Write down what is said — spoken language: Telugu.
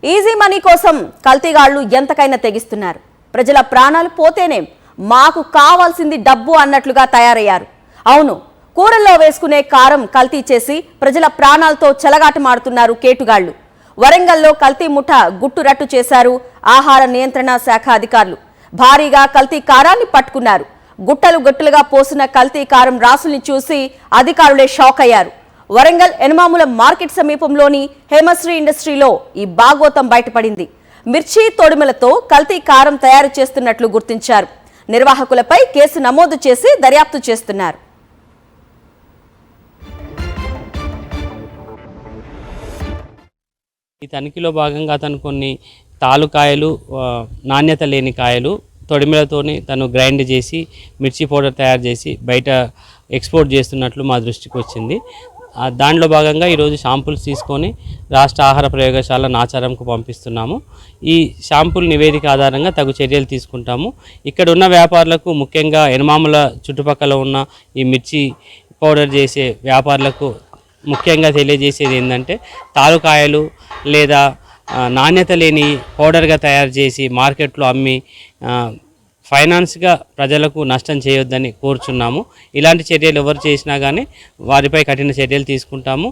ఈజీ మనీ కోసం కల్తీగాళ్లు ఎంతకైనా తెగిస్తున్నారు. ప్రజల ప్రాణాలు పోతేనే మాకు కావాల్సింది డబ్బు అన్నట్లుగా తయారయ్యారు. అవును, కూరల్లో వేసుకునే కారం కల్తీ చేసి ప్రజల ప్రాణాలతో చెలగాటమాడుతున్నారు కేటుగాళ్లు. వరంగల్లో కల్తీ ముఠ గుట్టురట్టు చేశారు ఆహార నియంత్రణ శాఖ అధికారులు. భారీగా కల్తీ కారాన్ని పట్టుకున్నారు. గుట్టలు గుట్టలుగా పోసిన కల్తీ కారం రాసుల్ని చూసి అధికారులే షాక్ అయ్యారు. వరంగల్ ఎనమాముల మార్కెట్ సమీపంలోని హేమశ్రీ ఇండస్ట్రీలో ఈ బాగోతం బయటపడింది. మిర్చి తొడిమలతో కల్తీ కారం తయారు చేస్తున్నట్లు గుర్తించారు. నిర్వాహకులపై కేసు నమోదు చేసి దర్యాప్తు చేస్తున్నారు. ఈ తనిఖీలో భాగంగా అతను కొన్ని తాలుకాయలు, నాణ్యత లేని కాయలు తొడిమిలతోని తను గ్రైండ్ చేసి మిర్చి పౌడర్ తయారు చేసి బయట ఎక్స్పోర్ట్ చేస్తున్నట్లు మా దృష్టికి వచ్చింది. దానిలో భాగంగా ఈరోజు శాంపుల్స్ తీసుకొని రాష్ట్ర ఆహార ప్రయోగశాల నాచారంకు పంపిస్తున్నాము. ఈ శాంపుల్ నివేదిక ఆధారంగా తగు చర్యలు తీసుకుంటాము. ఇక్కడ ఉన్న వ్యాపారులకు, ముఖ్యంగా ఎనమాముల చుట్టుపక్కల ఉన్న ఈ మిర్చి పౌడర్ చేసే వ్యాపారులకు ముఖ్యంగా తెలియజేసేది ఏంటంటే, తాలుకాయలు లేదా నాణ్యత లేని పౌడర్గా తయారు చేసి మార్కెట్లో అమ్మి ఫైనాన్స్గా ప్రజలకు నష్టం చేయొద్దని కోరుచున్నాము. ఇలాంటి చర్యలు ఎవరు చేసినా కానీ వారిపై కఠిన చర్యలు తీసుకుంటాము.